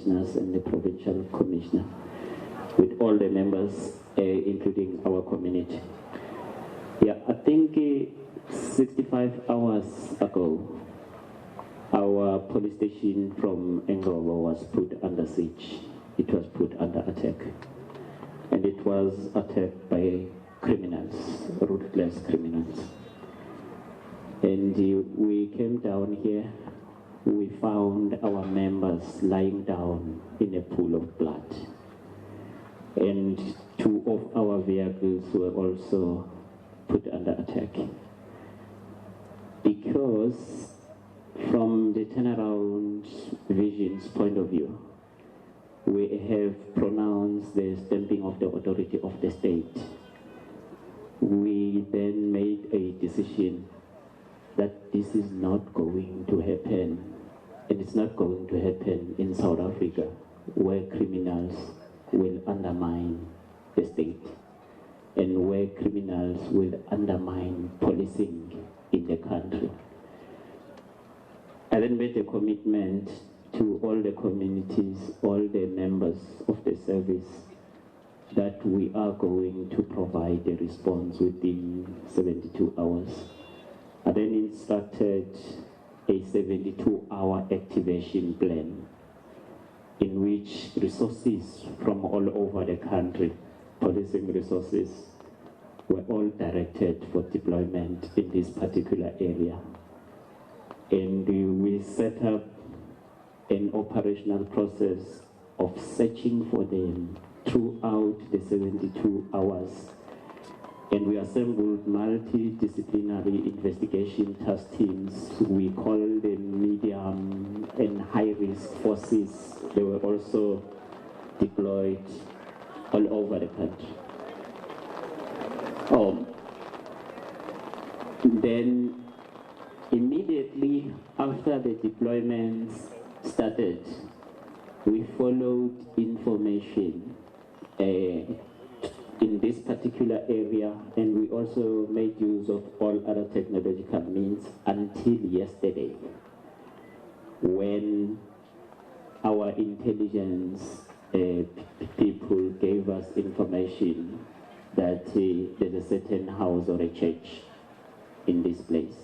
commissioners and the provincial commissioner, with all the members, including our community. Yeah, I think 65 hours ago, our police station from Ngcobo was put under siege. It was put under attack. And it was attacked by criminals, ruthless criminals. And we came down here, we found our members lying down in a pool of blood. And 2 of our vehicles were also put under attack. Because from the turnaround vision's point of view, we have pronounced the stamping of the authority of the state. We then made a decision that this is not going to happen, and it's not going to happen in South Africa, where criminals will undermine the state, and where criminals will undermine policing in the country. I then made a commitment to all the communities, all the members of the service, that we are going to provide a response within 72 hours. I then instructed a 72-hour activation plan in which resources from all over the country, policing resources, were all directed for deployment in this particular area. And we set up an operational process of searching for them throughout the 72 hours. And we assembled multidisciplinary investigation task teams. We call them medium and high-risk forces. They were also deployed all over the country. Then immediately after the deployments started, we followed information in this particular area, and we also made use of all other technological means until yesterday, when our intelligence people gave us information that there's a certain house or a church in this place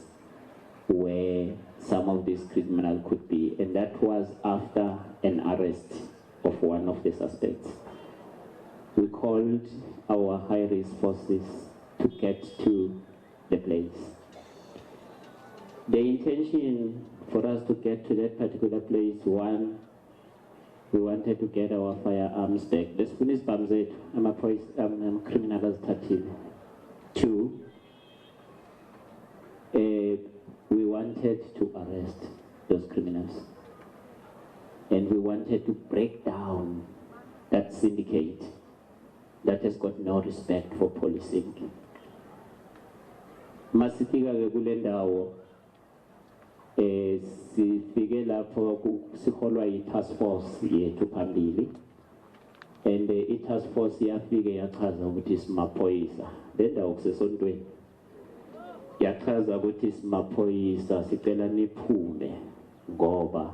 where some of these criminals could be, and that was after an arrest of one of the suspects. We called our high-risk forces to get to the place. The intention for us to get to that particular place, one, we wanted to get our firearms back. The Spanish Bamzet, I'm a criminal as 2, we wanted to arrest those criminals. And we wanted to break down that syndicate that has got no respect for policing. Masifika ke kule ndawo sifike lapho siholwa i-task force yethu phambili, and i-task force yafike yachaza ukuthi simaphoyisa. Le ndawo kusesontweni yachaza ukuthi simaphoyisa, sicela niphume ngoba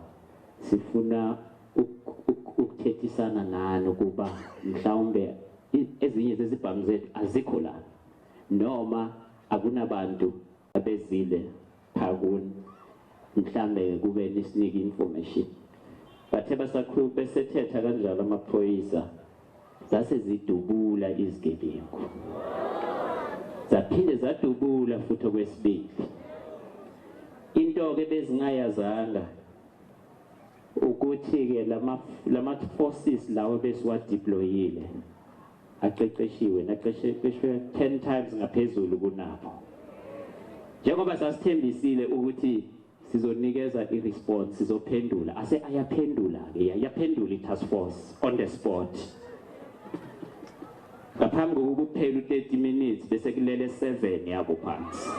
sifuna ukuthethisana nani ukuba mhlawumbe ezinye zezibhamu zethu azikho la, noma akunabantu abezile phakuni, mhlawumbe kube nisinike information. Bathe besethetha kanjalo amaphoyisa, zase zidubula izigebengu, zaphinde zadubula futhi okwesibili. Into ke bezingayazanga ukuthi ke lama forces lawo besiwadeployile aqeqeshiwe, naqeqeshwe 10 times ngaphezulu kunabo. Njengoba sasithembisile ukuthi sizonikeza i-response, sizophendula, ayaphendula ke, yaphendula i-task force on the spot. Ngaphambi kokuba kuphela u-30 minutes bese kulele 7 yabo phansi.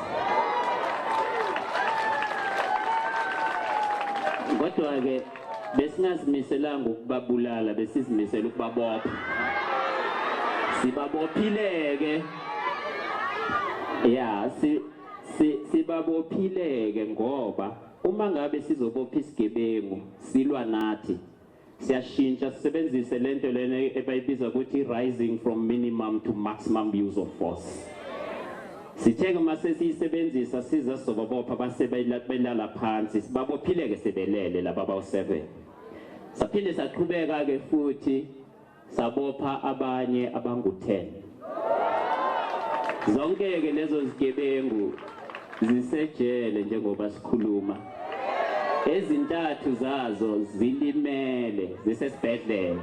Kodwa ke besingazimiselanga ukubabulala, besizimisela ukubabopha. Sibabophileke, ya sibabophileke ngoba uma ngabe sizobopha isigebengu silwa nathi, siyashintsha sisebenzise lento lena ebayibiza ukuthi rising from minimum to maximum use of force. Sithe uma sesiyisebenzisa siza sobabopha basebelala phansi sibabophile ke sebelele laba bawu7. Saphinde saqhubeka ke futhi sabopha abanye abangu10. Zonke ke lezo zigebengu zisejele njengoba sikhuluma. Ezintathu zazo zilimele zisesibhedlela.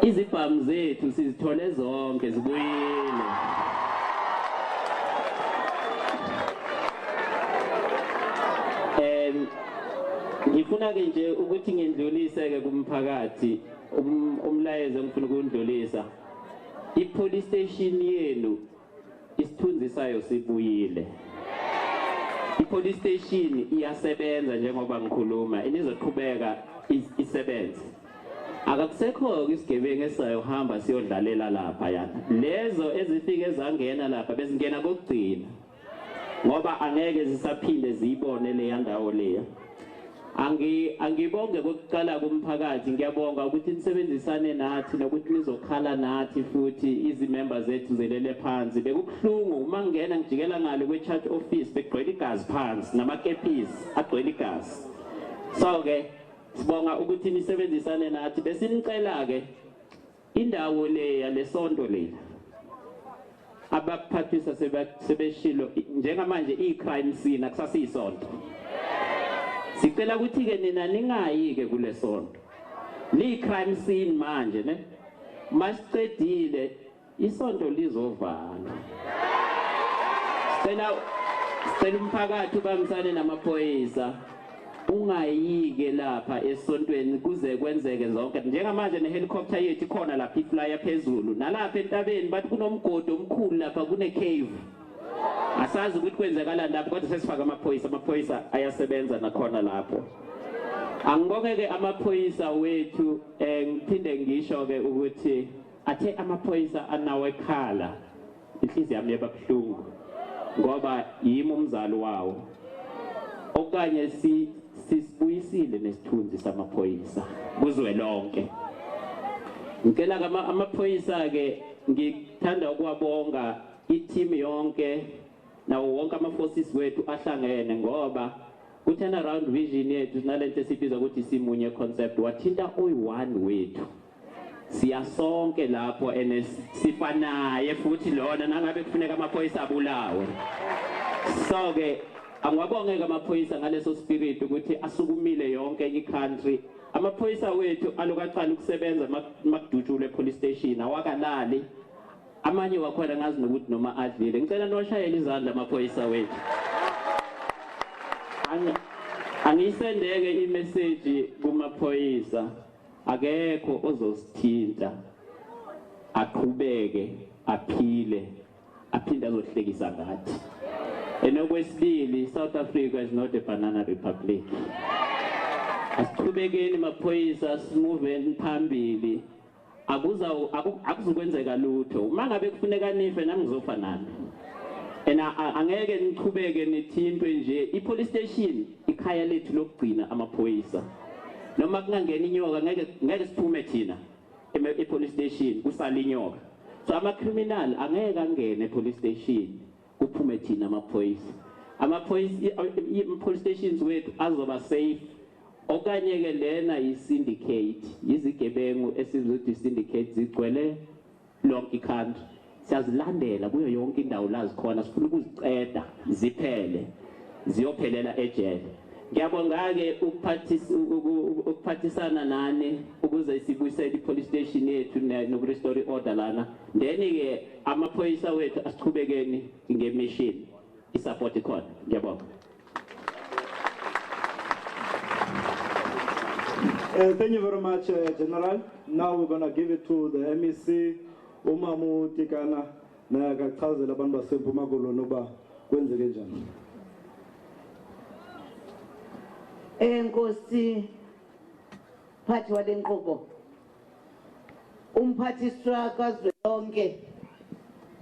Izibhamu zethu sizithole zonke zibuyile. Ngifuna ke nje ukuthi ngindlulise ke kumphakathi umlayezo engifuna ukundlulisa. I-police station yenu isithunzi sayo sibuyile. I-police station iyasebenza njengoba ngikhuluma inizoqhubeka isebenze. Akakusekho isigebengu esayohamba siyodlalela lapha yana. Lezo ezifike ezangena lapha bezingena kokugcina. Ngoba angeke zisaphinde ziyibone le yandawo leya. Angibonge kokuqala kumphakathi ngiyabonga ukuthi nisebenzisane nathi nokuthi nizokhala nathi futhi izimember zethu zelele phansi. Bekubhlungu uma ngena ngijikela ngale kwe-church office begcwele igazi phansi namakepisi agcwele igazi. So ke sibonga ukuthi nisebenzisane nathi bese nicela ke indawo le yalesonto lela abaphathisa sebeshilo njengamanje i-crime scene akusasiyisonto. Sicela ukuthi ke nina ningayi ke kule sonto. Li-crime scene manje ne. Masicedile isonto lizovala. Sicela umphakathi ubambisane namaphoyisa. Ungayike lapha esontweni kuze kwenzeke zonke. Njengamanje nehelicopter yethu ikhona lapha iflyer phezulu. Nalapha entabeni bathi kunomgodi omkhulu lapha kune cave. Asazi ukuthi kwenzekala lapho kodwa sesifaka amaphoyisa ayasebenza nakhona lapho. Angibonge ke amaphoyisa wethu ngiphinde ngisho ke ukuthi athe amaphoyisa anawo ekhala inhliziyo yami yababhlungu ngoba yimi umzali wawo. Okanye sisibuyisile nesithunzi samaphoyisa kuzwe lonke. Ngicela amaphoyisa ke ngithanda ukuwabonga i-team yonke nawo wonke ama-forces wethu ahlangene ngoba ku-turnaround vision yethu nalento esibiza ukuthi simunye concept wathinta oyi-1 wethu. Siyasonke lapho sifanaye futhi lona nangabe kufuneka amaphoyisa abulawe. So ke angwabonge amaphoyisa ngaleso spirit ukuthi asukumile yonke i-country. Amaphoyisa wethu alokaqala ukusebenza makudutshule police station awakalali. Amanye wakhona ngazi nokuthi noma adlile. Ngicela noshayela izandla amaphoyisa wethu. Angisendeke i-message kumaphoyisa. Akekho ozosithinta. Aqhubeke, aphile, aphinde azohlekisa ngathi. Enokwesibili, South Africa is not a banana republic. Asiqhubekeni maphoyisa simove phambili. Akuzokwenzeka lutho. Uma ngabe kufuneka nife nami ngizofa nami. Angeke niqhubeke nithintwe nje. I-police station ikhaya lethu lokugcina amaphoyisa. Noma kungangena inyoka ngeke siphume thina e-police station kusala inyoka. So ama-criminal angeke angene e-police station kuphume thina amaphoyisa. Police stations wethu azoba safe. Okanye ke lena i-syndicate, izigebengu esizothi syndicate zigcwele lonke i-country. Siyazilandela kuyo yonke indawo la zikhona sifuna ukuziceda ziphele ziyophelela ejele. Ngiyabonga ke ukuphathisana nani ukuze sibuyisele i-police station yethu nokurestore order lana. Then ke amaphoyisa wethu asiqhubekeni ngemission isupport ikhona. Ngiyabonga. Thank you very much, General. Now we're going to give it to the MEC, Umamu Tikana, na akachazela abantu baseMpumalanga noba kwenzeke njani. Nkosi phathi wale Ngcobo. Umphathiswa kazwelonke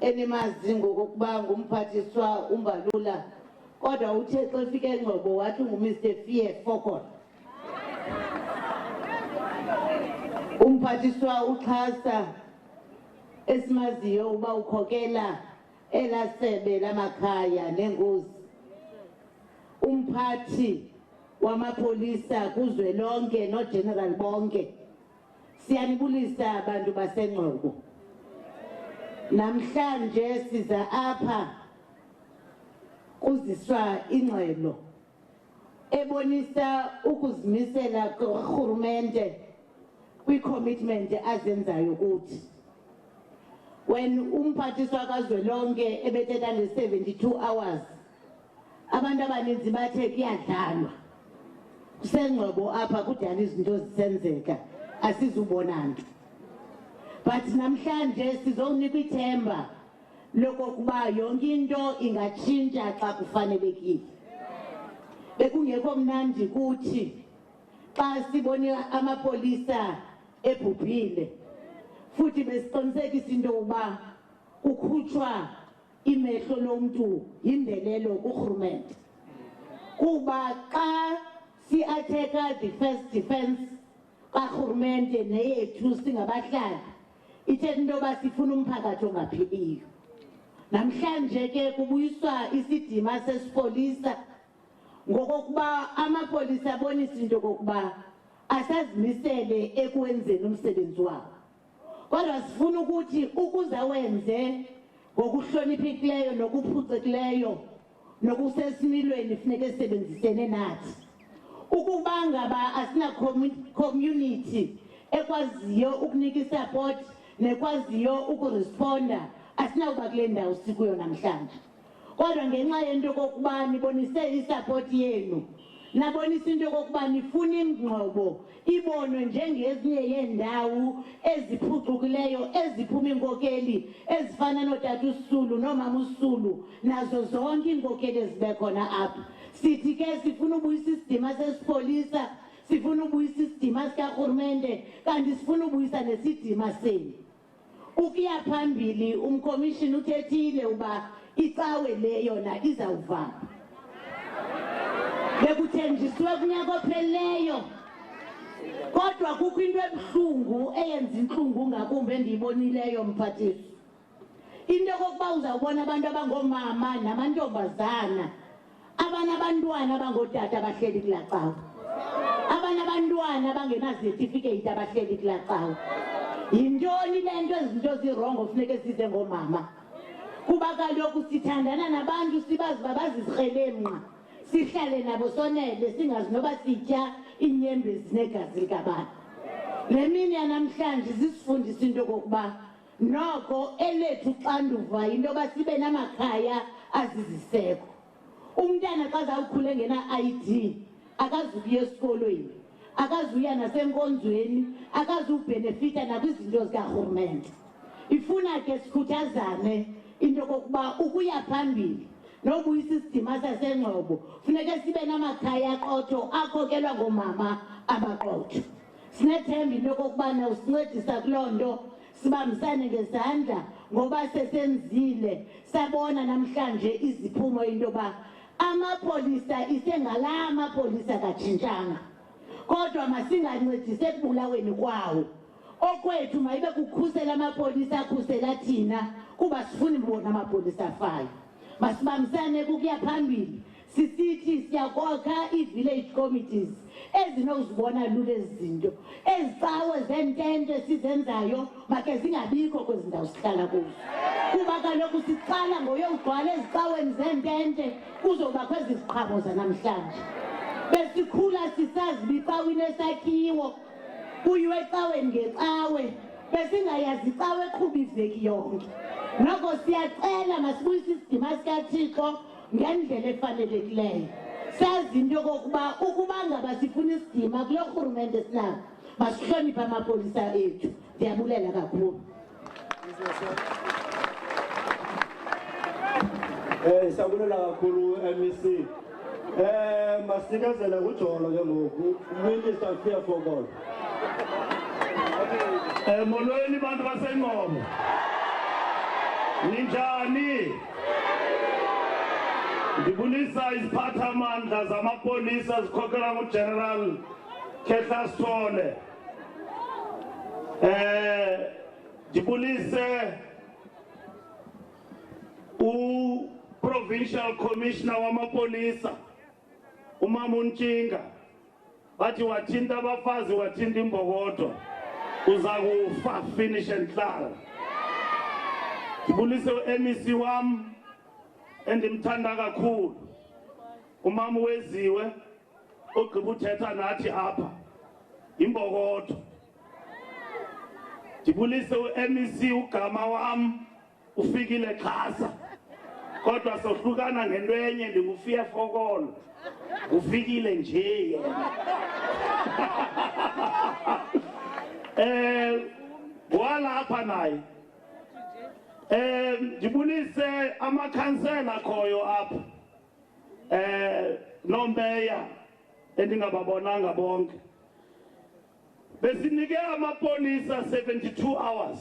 enemazi ngokuba ngumphathiswa Mbalula. Kodwa uthe xa ufike eNgcobo wathi nguMr. Fear Fokol. umphathiswa uxhasa esimaziyo uba ukhokela elasebe lamakhaya nengozi, umphathi wamapolisa kuzwelonke nogeneral bonke. Siyanibulisa abantu baseNgcobo. Namhlanje siza apha kuziswa ingxelo ebonisa ukuzimisela kurhulumente kwi-commitment azenzayo kuthi. When umphathiswa kazwelonke ebethetha nge-72 hours, abantu abaninzi bathe kuyadlalwa. KuseNgcobo apha kudala izinto zisenzeka, asizubona nto. But namhlanje sizokunika ithemba lokokuba yonke into ingatshintsha xa kufanelekile. Bekungekho mnandi kuthi xa sibone amapolisa ebhubhile, futhi besiqinisekisa into yokuba kukhutshwa imehlo lomntu yindelelo kurhulumente. Kuba xa si-atheka the first defense karhulumente neyethu singabahlali, ithetha into yoba sifuna umphakathi ongaphiliyo. Namhlanje ke kubuyiswa isidima sesipolisa ngokokuba amapolisa abonisa into yokokuba asazimisele ekwenzeni umsebenzi wabo. Kodwa sifuna ukuthi ukuze wenze ngokuhloniphekileyo nokuphucukileyo nokusesimilweni funeka sisebenzisene nathi. Ukuba ngaba asina community ekwaziyo ukunika isupport nekwaziyo ukuresponda, asinawuba kule ndawo sikuyo namhlanje. Kodwa ngenxa yento yokokuba nibonise isupport yenu, nabonisa into yokokuba nifuna iNgcobo ibonwe njengezinye yeendawo eziphucukileyo eziphuma iinkokeli ezifana noTata uSisulu noMama uSisulu nazo zonke iinkokeli ezibe khona apha. Sithi ke sifuna ubuyisa isidima sesipolisa, sifuna ubuyisa isidima sikarhulumente, kanti sifuna ubuyisa nesidima senu. Ukuya phambili umkomishini uthethile uba icawe le yona izawuvala. Bekuthenjisiwe kunyaka ophelileyo, kodwa kukho into ebuhlungu eyenza intlungu ngakumbi endiyibonileyo mphathiswa. Into yokokuba uzawubona abantu abangoomama namantombazana abanabantwana abangootata abahleli kulaa cawe, abanabantwana abangenazetifikeyiti abahleli kulaa cawe. Yintoni le nto ezinto zirongo funeke size ngoomama? Kuba kaloku sithandana nabantu sibazi uba bazizikrelemnqa, sihlale nabo sonele singazi noba sitya iinyembezi negazi likabani. Le mini yanamhlanje zisifundisa into yokokuba noko elethu xanduva yinto yoba sibe namakhaya aziziseko. Umntana xa zawukhule ngena-ID akazukuya esikolweni, akazuya nasenkonzweni, akazubhenefita nakwizinto zikarhulumente. Ifuna ke sikhuthazane into yokokuba ukuya phambili nobuyisa isidima saseNgcobo funeke sibe namakhaya aqotho akhokelwa ngoomama abaqotho. Sinethemba into yokokubana usincedisa kuloo nto, sibambisane ngezandla ngoba sesenzile sabona namhlanje iziphumo into yoba amapolisa isengala amapolisa katshintshanga. Kodwa masingancedise ekubulaweni kwawo. Okwethu mayibe kukhusela amapolisa akhusela thina kuba sifuna ubona amapolisa afayo. Masibambisane kukuya phambili. Sisithi siyakwakha ii-village committees ezinozibona lula ezi zinto. Ezi cawe zentente sizenzayo makhe zingabikho kwezi ndawo sihlala kuzo. Kuba kaloku siqala ngoyogcwala ezicaweni zentente kuzobakho ezi ziqhamo zanamhlanje. Besikhula sisazi bicawe inesakhiwo, kuyiwe ecaweni ngecawe, besingayazi icawe eqhuba iveki yonke. Noko siyacela masibuyise isidima sikaThixo ngendlela efanelekileyo. Sazi into yokokuba ukuba ngaba sifuna isidima kulo rhulumente sinako, masihloniphe amapolisa ethu. Ndiyabulela kakhulu. Siyabulela kakhulu MEC. Masinikezele kujolo ke ngoku uMinister Fear for God. Molweni bantu baseNgcobo. Ninjani? Ndibulisa iziphathamandla zamapolisa zikhokelwa nguGeneral Khetla Sithole. Ndibulise Provincial Commissioner wamapolisa umama uNtshinga bathi wathinta abafazi wathinta imbokodo uza kufa finish and clear. Ndibulise uMEC wami endimthanda kakhulu umama Weziwe ogqiba uthetha nathi apha imbokodo. Ndibulise uMEC ugama wami ufikile xhasa kodwa sohlukana ngento enye ndingufiya fokolo ufikile nje yena. Walapha naye ndibulise amakhansela akhoyo apha nombeya endingababonanga bonke. Besinike amapolisa 72 hours.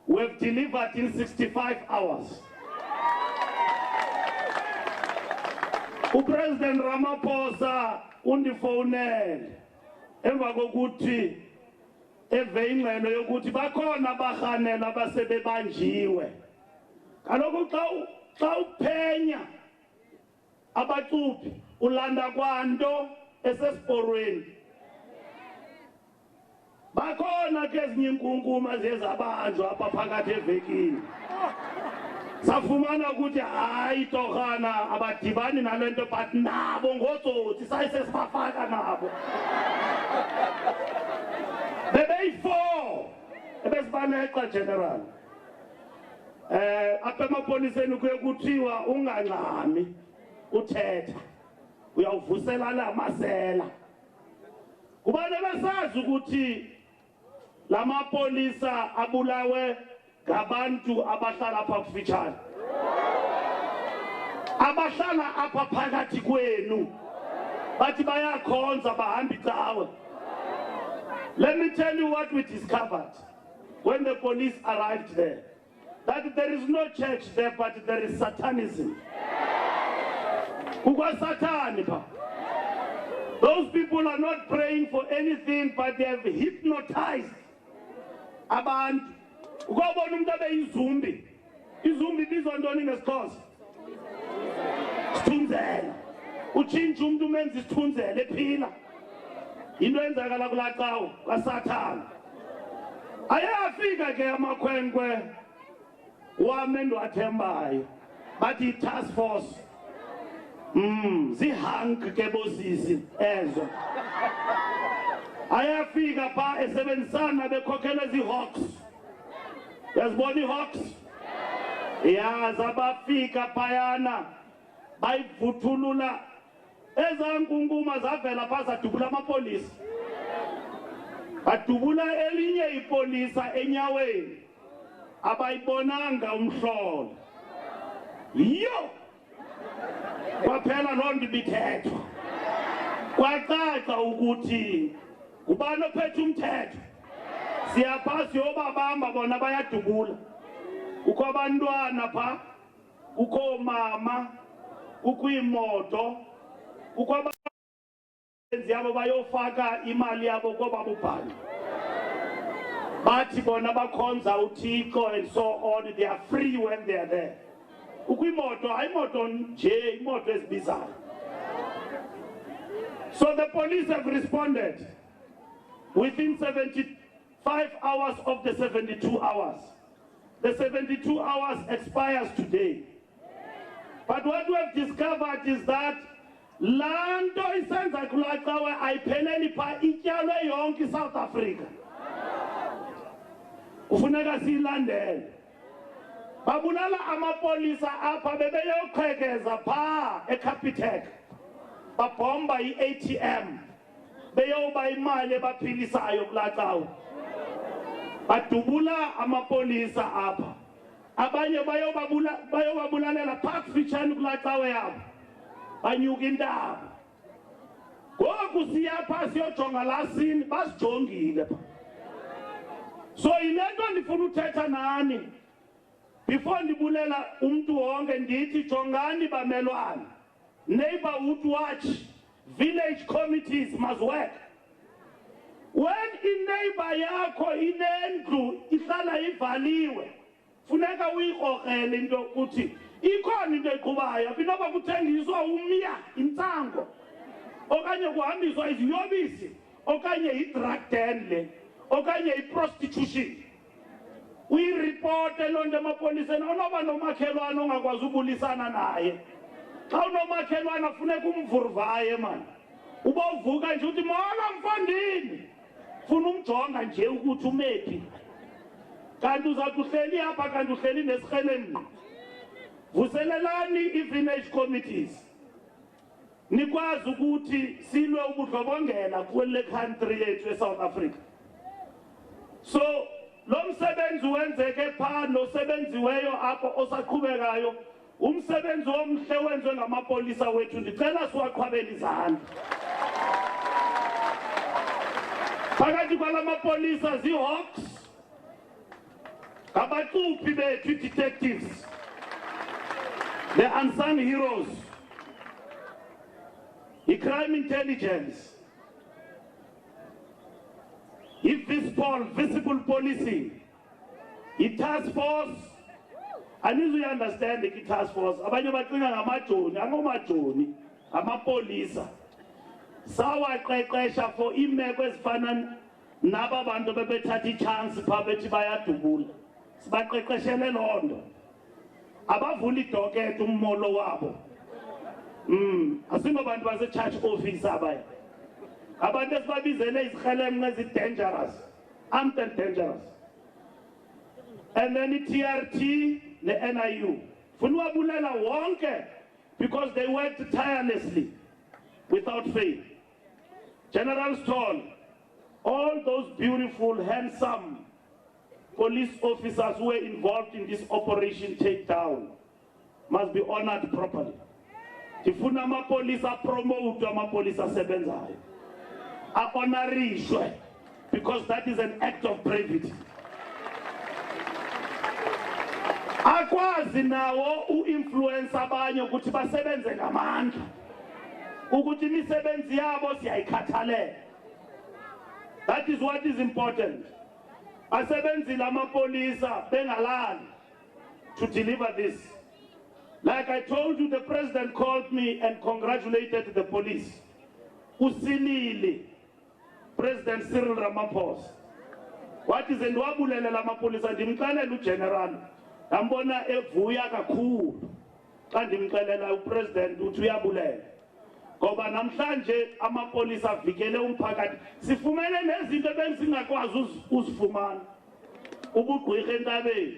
We've delivered in 65 hours. President Ramaphosa undifonele emva kokuthi eve ingxelo yokuthi bakhona abarhanela abasebebanjiwe. Kaloku xa uphenya abacuphi ulanda kwanto esesiporweni. Bakhona ke ezinye inkunkuma zezabanjwa apha phakathi evekini. Safumana ukuthi hayi torhana abadibani nalo nto but nabo ngotsotsi sayisesibafaka nabo. Bebeyi-4 ebesibaleqa general. Apha emapoliseni kuye kuthiwa ungangxami uthetha uyawuvusela la masela. Kubane besazi ukuthi lamapolisa abulawe ngabantu abahlala apha kufitshane, abahlala apha phakathi kwenu bathi bayakhonza bahamba icawe. Let me tell you what we discovered when the police arrived there, that there is no church there but there is satanism. Kukwa satani pa. Those people are not praying for anything but they have hypnotized abantu. Ukubona umuntu abeyizumbi. Izumbi bizwa ntoni ngesixhosa? Sithunzela. Utshintsha umuntu umenza isithunzela ephila. Into enzakala kulaa cawe kaSathane. Ayafika ke amakhwenkwe wami endiwathembayo bathi i-task force. Zihank ke bosisi ezo. Ayafika pha esebenzisana bekhokhela ezi-hawks. Yazibona i-hawks? Ya zabafika phayana bayivuthulula eza nkunkuma zavela pha zadubula amapolisa. Badubula elinye ipolisa enyaweni abayibonanga umhlolo. Yo! Kwaphela loo nto ibithethwa. Kwacaca ukuthi ngubani ophethe umthetho. Siyapha siyobabamba bona bayadubula. Kukho abantwana pha, kukho mama, kukho imoto, kukho abasebenzi yabo bayofaka imali yabo kwababubhali. Bathi bona bakhonza uThixo and so on, they are free when they are there. Ukwimoto ayimoto nje imoto ezibizayo. So the police have responded within 75 hours of the 72 hours. The 72 hours expires today. But what we have discovered is that lanto isenza kulaa cawe ayipheleli pha ityalwe yonke iSouth Africa. Kufuneka siyilandele. Babulala amapolisa apha bebeyoqhekeza pha eCapitec. Babhomba i-ATM. Beyoba imali ebaphilisayo kulaa cawe. Badubula amapolisa apha. Abanye bayobabulalela pha kufitshane kulaa cawe yabo. Banyuka intaba. Ngoku siyapha siyojonga laa scene basijongile pha. So yile nto ndifuna uthetha nani. Before ndibulela umntu wonke ndithi jongani bamelwane. Neighborhood watch, village committees must work. when ineighbor yakho inendlu ihlala ivaliwe funeka uyikrokrele into ukuthi ikhona into eqhubayo binoba kuthengiswa umya intsango okanye kuhambiswa iziyobisi okanye i-drug den le okanye i-prostitution uyireporte loo nto emapoliseni onoba nomakhelwane ongakwazi ubulisana naye xa unomakhelwane funeka umvurvaye mani ubovuka nje uthi molo mfondini funa umjonga nje ukuthi umephi kanti uzawuthi uhleli apha kanti uhleli nesirhelemnqi vuselelani i-village committees nikwazi ukuthi silwe ubudlobongela kwele country yethu eSouth Africa. So lo msebenzi wenzeke phaa nosebenziweyo apho osaqhubekayo umsebenzi omhle wenziwe ngamapolisa wethu ndicela siwaqhwabele izandla. Phakathi kwala mapolisa zii-hawks ngabacuphi bethu detectives, the unsung heroes, i-crime intelligence, visible policing, i-task force. Anizuyi-understand i-task force abanye bacinga ngamajoni, angomajoni amapolisa sawaqeqesha for iimeko ezifana naba bantu bebethatha ichance phaa bethi bayadubula sibaqeqeshele loo nto abavula idoketo ummolo wabo asingobantu base-church office abaya abantu esibabizele izikrelemnqe ezi-dangerous, armed and dangerous, and then i-TRT ne-NIU funa uwabulela wonke because they worked tirelessly without fail. General Stall, all those beautiful, handsome police officers who were involved in this operation takedown must be honored properly. Tifuna amapolisa promote amapolisa asebenzayo a-honorishwe because that is an act of bravery. Akwazi nawo u-influence abanye ukuthi basebenze ngamandla ukuthi imisebenzi yabo siyayikhathalela. That is what is important. Asebenzile amapolisa bengalali to deliver this. Like I told you, the president called me and congratulated the police. Usilili, President Cyril Ramaphosa. What is enwabulele lamapolisa ndimxelela ugeneral ndambona evuya kakhulu xa ndimxelela upresident uthi uyabulela ngoba namhlanje amapolisa avikele umphakathi sifumene nezinto ebesingakwazi uzifumana ubugqirha entabeni.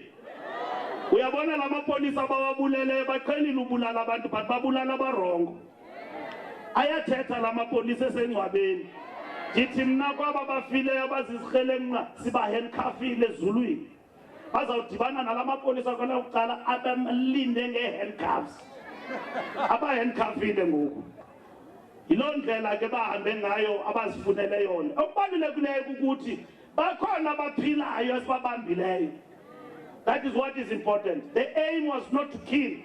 Uyabona lamapolisa abawabuleleyo baqhelile ubulala abantu but babulala abarongo. Ayathetha lamapolisa esengcwabeni ndithi mna kwaba bafileyo abazizikrelemnqa sibahandcuffile ezulwini bazawudibana nalamapolisa khona kuqala abamlinde ngee-handcuffs abahandcuffile ngoku. Yiloo ndlela ke bahambe ngayo abazifunele yona. Okubalulekileyo ukuthi bakhona abaphilayo esibabambileyo. That is what is important. The aim was not to kill,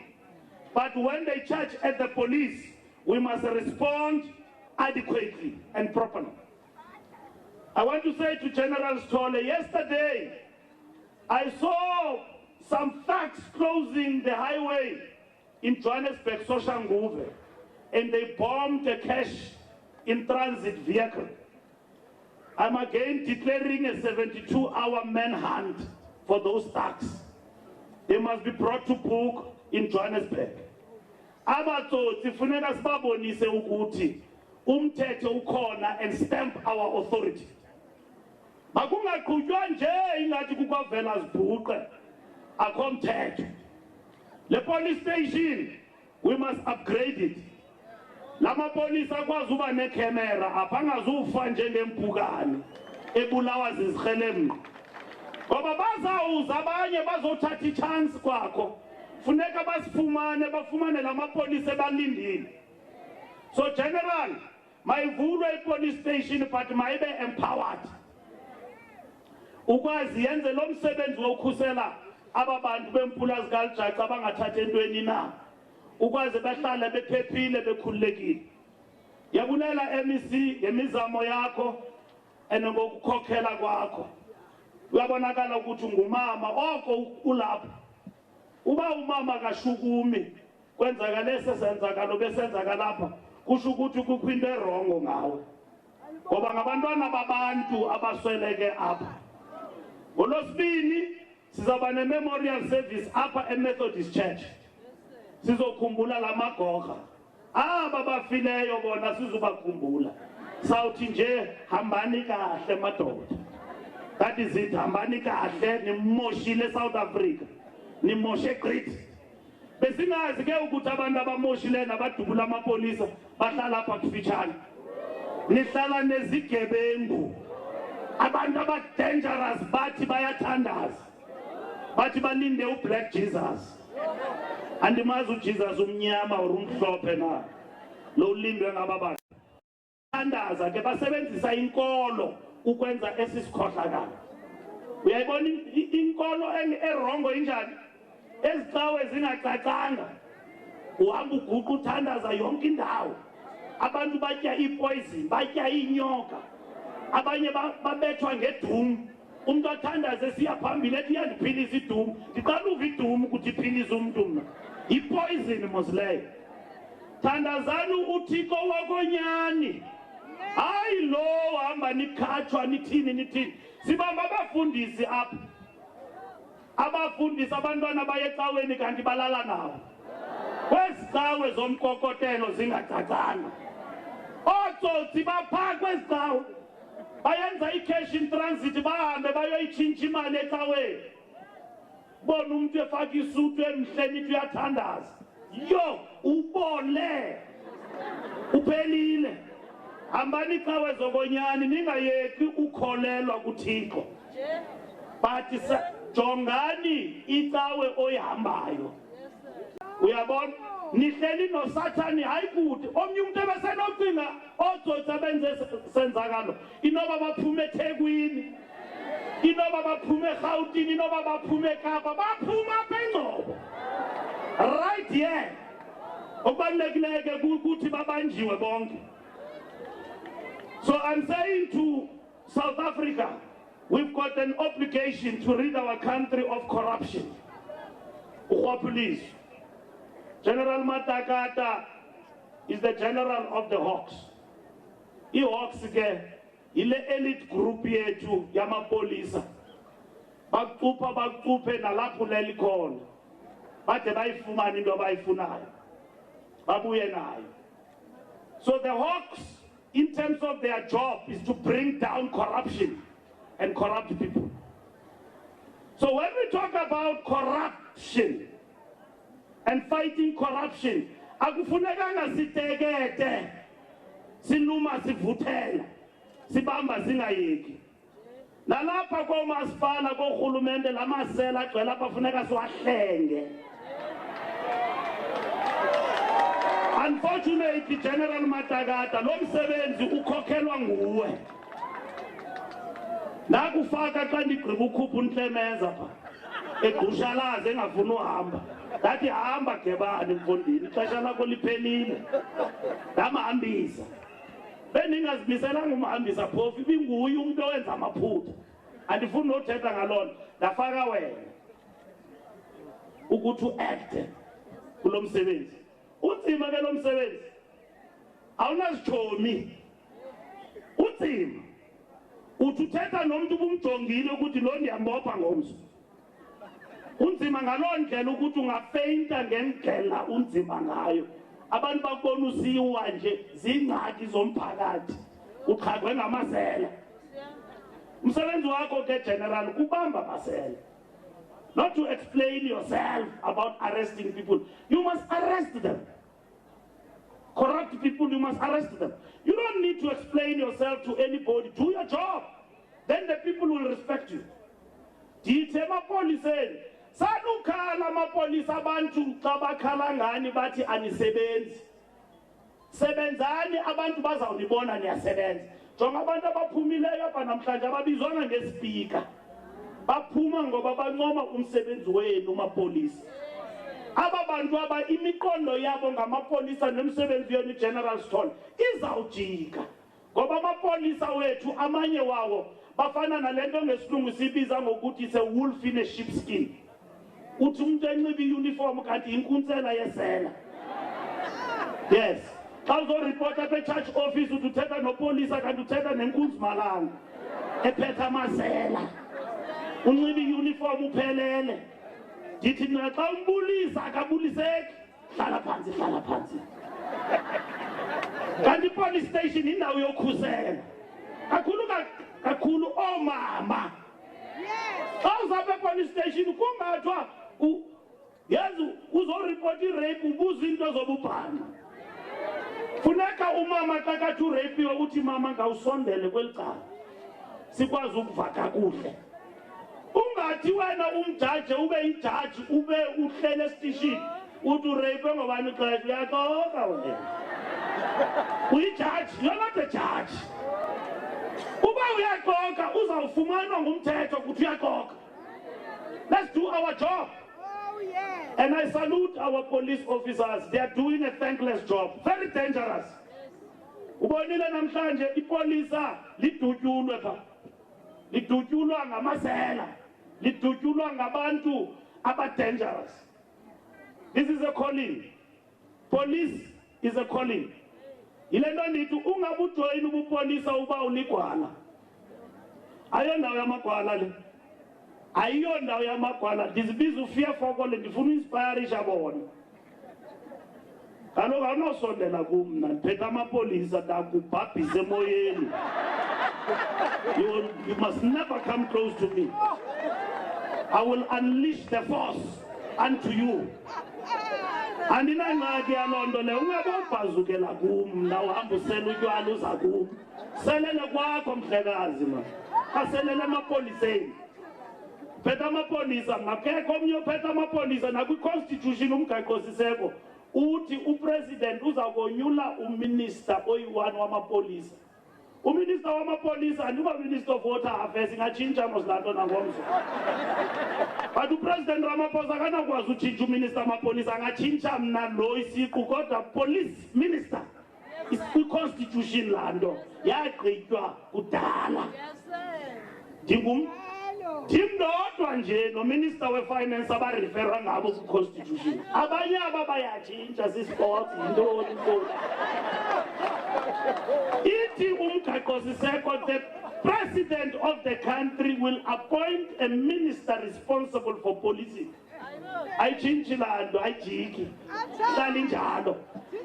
but when they charge at the police, we must respond adequately and properly. I want to say to General Stolle, yesterday I saw some thugs closing the highway in Johannesburg, Soshanguve, and they bombed a cash in transit vehicle. I'm again declaring a 72-hour manhunt for those thugs. They must be brought to book in Johannesburg. Abatsotsi funeka sibabonise ukuthi umthetho ukhona and stamp our authority. Makungaqhutywa nje ingathi kukwavela zibhuqe akho mthetho. Le police station we must upgrade it. Lamapolisa akwazi uba nekhemera apha angazufa njengempukane ebulawa zizikrelemnqa. Ngoba bazawuza abanye bazothatha ichance kwakho funeka bafumane lamapolisa ebalindile. So General, mayivulwe ipolice station but mayibe empowered ukwazi yenze lo msebenzi wokukhusela aba bantu bempula zikaLjaca abangathatha entweni na ukwazi bahlale bephephile bekhululekile. Yabulela MEC ngemizamo yakho ene ngokukhokhela kwakho uyabonakala ukuthi ngumama oko ulapha uba umama kashukumi kwenzeka lesenzakalo besenzaka lapha kusho ukuthi kukho into erongo ngawe ngoba ngabantwana babantu abasweleke apha ngolosibini sizaba ne-memorial service apha e-Methodist Church sizokhumbula lamagorha aba bafileyo bona sizobakhumbula sawuthi nje hambani kahle madoda that is it hambani kahle nimoshile South Africa nimoshe grit besingazi ke ukuthi abantu abamoshile nabadubula amapolisa bahlala apha kufitshane nihlala nezigebengu abantu aba-dangerous bathi bayathandaza bathi balinde u-Black Jesus andimazi uJesus umnyama or umhlophe na lo ulindwe ngaba bantu thandaza ke basebenzisa inkolo ukwenza esisikhohlakala uyayibona inkolo erongo injani ezicawe zingacacanga uhamba uguqa uthandaza yonke indawo abantu batya ipoison batya inyoka abanye babethwa ngedumu umuntu athandaze siya phambili ethi yandiphilisa idumu ndiqala uva idumu ukuthi iphilisa umuntu mna ipoison mosleyo thandazani uThixo wakonyani hayi lo hamba nikhatshwa nithini sibamba abafundisi apha abafundisi abantwana bayecaweni kanti balala nawo kwezicawe zomkokotelo zingacacanga otsotsi baphaa kwezicawe bayenza i-cash in transit bahambe bayoyitshintsha imali ecaweni bona umuntu efaka isutu emhle nithi uyathandaza yo ubole uphelile hambani icawe zokonyani ningayeki ukholelwa kuThixo bathi jongani icawe oyihambayo uyabona nihleli nosathani hayi kude omnye umuntu ebesenocinga otsotsi abenze senzakalo inoba baphume eThekwini inoba baphume eGauteng inoba baphume eKapa baphuma apha eNgcobo right here okubalulekileke ukuthi babanjiwe bonke. So I'm saying to South Africa, we've got an obligation to rid our country of corruption. Police. General Matakata is the general of the Hawks. I-Hawks ke ile elite group yethu yamapolisa bakucuphe nalapho leli khona bade bayifumana into abayifunayo babuye nayo. So the Hawks, in terms of their job, is to bring down corruption and corrupt people. So when we talk about corruption and fighting corruption, akufunekanga sitekete sinuma sivuthela sibamba singayeki nalapha komasipala kohulumende lamasela agcwele apha funeka siwahlenge. Unfortunately, General Matakata lo msebenzi ukhokhelwa nguwe nakufaka xa ndigqiba ukhupha uNhlemeza pha egqushalaze engafuni uhamba ndathi hamba gebani mfondini ixesha lakho liphelile ndamhambisa bendingazimiselanga umhambisa phofu ibinguye umuntu owenza amaphutha andifuni nothetha ngalona ndafaka wena ukuthi uacte kulo msebenzi unzima ke lo msebenzi awunazitshomi unzima uthi uthetha nomuntu ubumjongile ukuthi lo ndiyambopha ngomso unzima ngaloo ndlela ukuthi ungafeyinta ngendlela unzima ngayo abantu bakubona usiwa nje zingxaki zomphakathi uqhaqwe ngamasela. Umsebenzi wakho ke general kubamba masela, not to explain yourself about arresting people. You must arrest them. Corrupt people, you must arrest them. You don't need to explain yourself to anybody. Do your job, then the people will respect you. Dithe emapoliseni sanukhala amapolisa abantu xa bakhala ngani bathi anisebenzi. Sebenzani abantu bazawunibona niyasebenza. Jonga abantu abaphumileyo apha namhlanje ababizwanga ngespeaker baphuma ngoba bancoma umsebenzi wenu mapolisa. Aba bantu aba imiqondo yabo ngamapolisa nomsebenzi yenu General Stone izawujika ngoba amapolisa wethu amanye wawo bafana nalento ngesilungu sibiza ngokuthi it's a wolf in a sheepskin. Uthi umuntu enxibe iuniform kanti inkuntsela yesela. Yes. Xa uzoreporta pe-church office uthi uthetha nopolisa kanti uthetha nenkunzi malanga ephethe amasela. Unxibe iuniform uphelele. Ndithi mna xa umbulisa akabuliseki. Hlala phansi. Kanti i-police station indawo yokhusela. Kakhulu omama. Xa uzapha e-police station kungathwa yazi uzoreport i-rape ubuza into zobubhana. Funeka umama xa kathi urapiwe uthi mama ngawusondele kweli cala sikwazi ukuva kakuhle. Ungathi wena umjaji ube ijaji ube uhlele esitishini uthi urape ngobani ixesha uyaxoka wena. Uyijaji, you're not a judge. Uba uyaxoka uzawufumanwa ngumthetho ukuthi uyaxoka. Let's do our job. And I salute our police officers. They are doing a thankless job. Very dangerous. Ubonile namhlanje ipolisa lidutyulwe pha. Lidutyulwa ngamasela. Lidutyulwa ngabantu aba-dangerous. This is a calling. Police is a calling. Yile nto ndithi ungabujoyini ubupolisa uba uligwala. Ayondawo yamagwala le. Ayondawo yamagwala. Ndizibiza ufear fokole ndifuna uinspirisha bona. Kaloku awunosondela kum mna ndiphethe amapolisa ndakubhabhisa emoyeni. You must never come close to me. I will unleash the force unto you. Andinangxaki yaloo nto leyo ungabobhazukela kum mna uhamba usela utywala uza kum. Selele kwakho mhlekazi ma. Aselele emapoliseni. Phethe amapolisa ngakekho omnye ophethe amapolisa nakwi-constitution umgaqo-siseko uthi upresident uzakonyula uminister oyi-1 wamapolisa. Uminister wamapolisa andikuba minister of water affairs ingatshintsha mosilanto nangomso. But upresident Ramaphosa akanakwazi utshintsha uminister wamapolisa angatshintsha mna lo isiqu kodwa police minister kwi-constitution laa nto yagqitywa kudala. Ndimdodwa nje nominister we-finance abarefera ngabo kwi-constitution. Abanye aba bayatshintsha sisports yintoni. Ithi umgaqo-siseko, the president of the country will appoint a minister responsible for policing. Ayitshintshi laa nto ayijiki hlala injalo.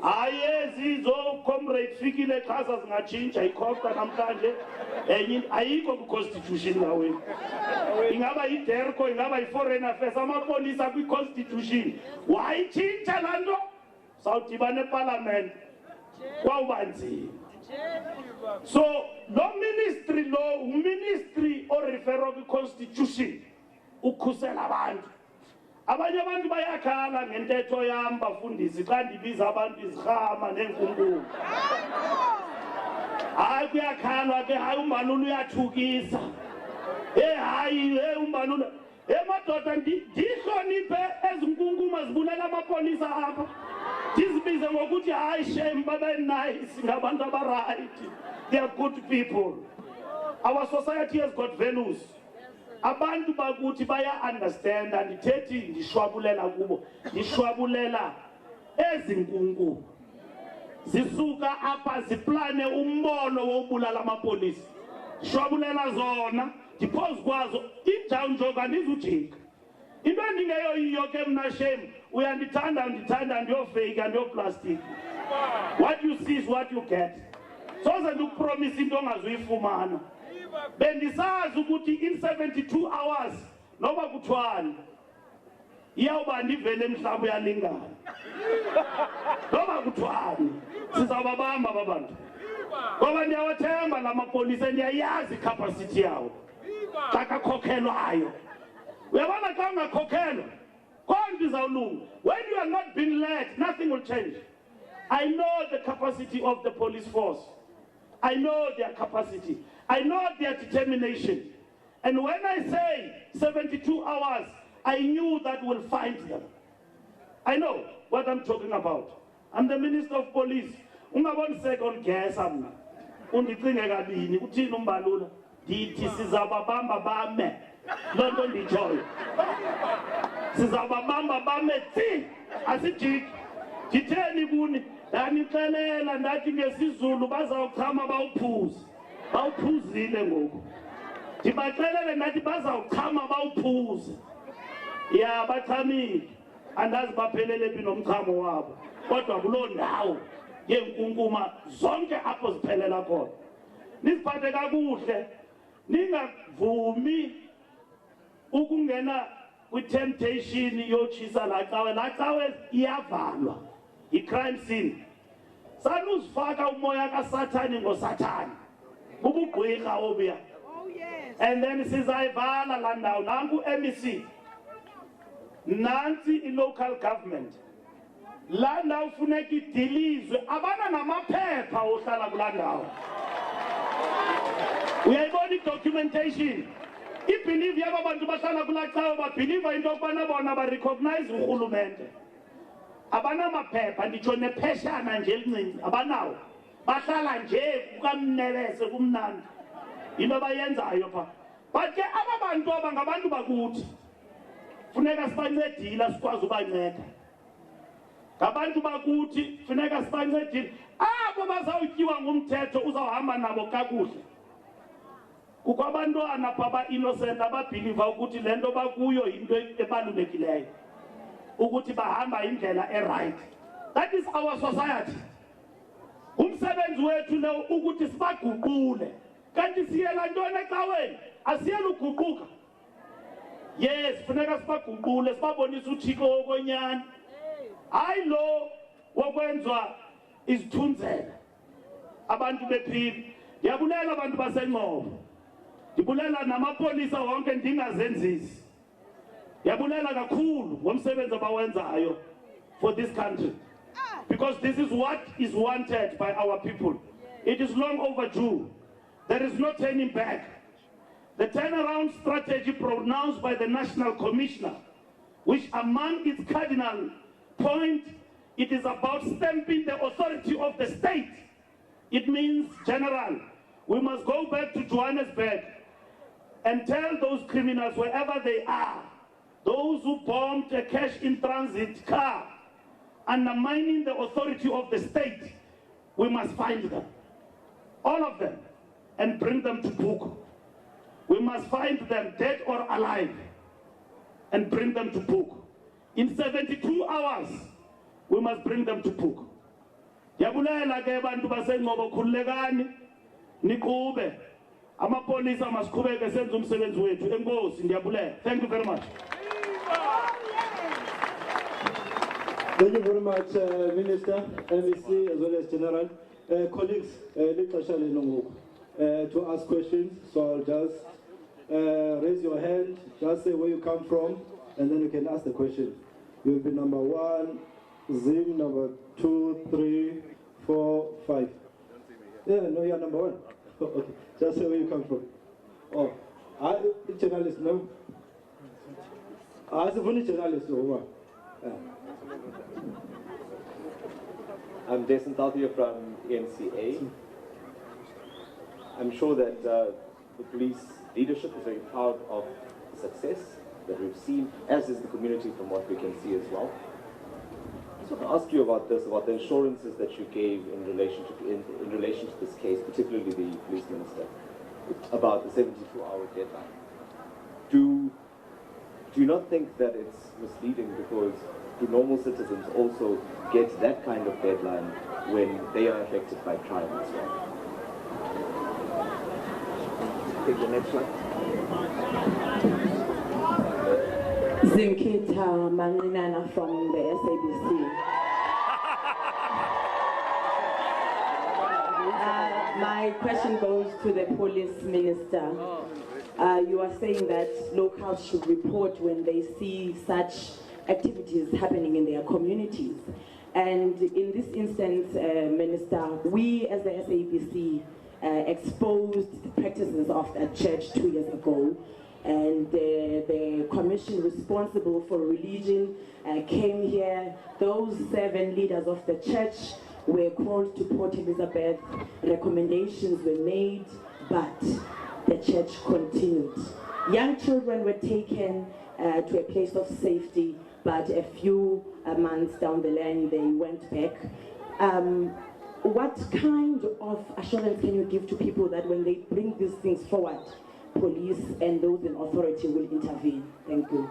Ayezizo comrade Fikile xasa zingatshintsha ikhosta namhlanje enye ayikho kwi-constitution laweni. Ingaba yiderco ingaba yi-foreign affairs amapolisa kwi-constitution wayitshintsha laa nto sawudibana eparlament kwawuba nzima. So lo ministry lo uministry oreferwa kwi-constitution ukhusela abantu. Abanye abantu bayakhala ngentetho yam bafundisi xa ndibiza abantu izirhama neenkunkulu. Hayi kuyakhalwa ke hayi uMbalula uyathukisa. Hayi uMbalula. Madoda ndihloniphe ezinkunkuma zibulela amapolisa apha. Ndizibize ngokuthi hayi shame babe nice ngabantu abaright. They are good people. Our society has got values. Abantu bakuthi baya understand andithethi ndishwabulela kubo ndishwabulela ezinkunku zisuka apha ziplane umbono wobulala amapolisa shwabulela zona ndiphoze kwazo injawunjoka andizujika into endingeyoyiyo ke mna shame uyandithanda ndiyofeyika ndiyoplastic. What you see is what you get. Soze ndikupromise into ongazuyifumana. Bendisazi ukuthi in 72 hours noba kuthwani iyawuba ndivele emhlaba uyalingana. Noba kuthwani sizawubabamba babantu. Ngoba ndiyawathemba la mapolisa ndiyayazi icapacity yawo. Xa kakhokhelwayo. Uyabona xa ungakhokhelwa konke izawulunga. When you are not being led, nothing will change. I know the capacity of the police force. I know their capacity. I know their determination. And when I say 72 hours, I knew that we'll find them. I know what I'm talking about. I'm the Minister of Police. Ungaboni second guess amna. undicinge kabini uthini uMbalula ndithi sizababamba bame loo nto nditshoyo sizababamba bame tsi asijiki nditheni kuni ndanixelela ndathi ngesizulu bazawuchama bawuphuzile ngoku ndibaxelele ndathi bazawuchama bawuphuze ya bachamile andazi baphelele phi nomchamo wabo kodwa kuloo ndawo yenkunkuma zonke apho ziphelela khona niziphathe kakuhle ningavumi ukungena kwi-temptation yotshisa laa cawe iyavalwa yi-crime scene sanuzifaka umoya kasathani ngosathani bubugqwirha obuya and then sizayivala laa ndawo nanku MEC nansi i-local government laa ndawo funeka idilizwe abana namaphepha ohlala kulaa ndawo uyayibona i-documentation ibhilive yaba bantu bahlala kulaa cawe babhiliva into yokubana bona barecognize urhulumente abanamaphepha nditsho nepheshana nje elincinci abanawo bahlala nje kukamnelese kumnandi into abayenzayo pha but ke aba bantu aba ngabantu bakuthi funeka sibancedile sikwazi ubanceda ngabantu bakuthi funeka sibancedile abo bazawutyiwa ngumthetho uzawuhamba nabo kakuhle kukho abantwana pha ba-innocent ababhiliva ukuthi le nto bakuyo yinto ebalulekileyo ukuthi bahamba indlela erayithi that is our society umsebenzi wethu lo ukuthi sibaguqule kanti siyela ntoni ecaweni asiyeli uguquka yes funeka sibaguqule sibabonise uthixo wokonyani hayi lo wokwenzwa izithunzela abantu bephila ndiyabulela abantu baseNgcobo ndibulela namapolisa wonke ndingazenzisi ndiyabulela kakhulu ngomsebenzi abawenzayo for this country because this is what is wanted by our people. It is long overdue. There is no turning back. The turnaround strategy pronounced by the National Commissioner, which among its cardinal points, it is about stamping the authority of the state. It means, General, we must go back to Johannesburg and tell those criminals wherever they are, those who bombed a cash-in-transit car, undermining the authority of the state, we must find them, all of them, and bring them to book. We must find them dead or alive and bring them to book. In 72 hours, we must bring them to book. Yabulela ke bantu baseNgcobo khulekani niqhube amapolisa masiqhubeke senze umsebenzi wethu enkosi ndiyabulela. Thank you very much. Thank you very much, Minister, MEC, as well as General. Colleagues, to ask questions, so I'll just raise your hand, just say where you come from, and then you can ask the question. You'll be number 1, Zim, number 2, 3, 4, 5. Yeah, no, you're number 1. Okay, just say where you come from. Oh, journalist, no? As a funny journalist, over. I'm Jason Thaltia from NCA. I'm sure that the police leadership is very proud of the success that we've seen, as is the community from what we can see as well. I just want to ask you about this, about the assurances that you gave in relation to this case, particularly the police minister, about the 72-hour deadline. Do you not think that it's misleading, because do normal citizens also get that kind of deadline when they are affected by crime as well? Take the next one. Zimkita Manginana from the SABC. My question goes to the police minister. You are saying that locals should report when they see such activities happening in their communities. And in this instance, Minister, we as the SABC exposed the practices of that church 2 years ago, and the commission responsible for religion came here. Those 7 leaders of the church were called to Port Elizabeth, recommendations were made, but the church continued. Young children were taken to a place of safety, but a few months down the line, they went back. What kind of assurance can you give to people that when they bring these things forward, police and those in authority will intervene? Thank you.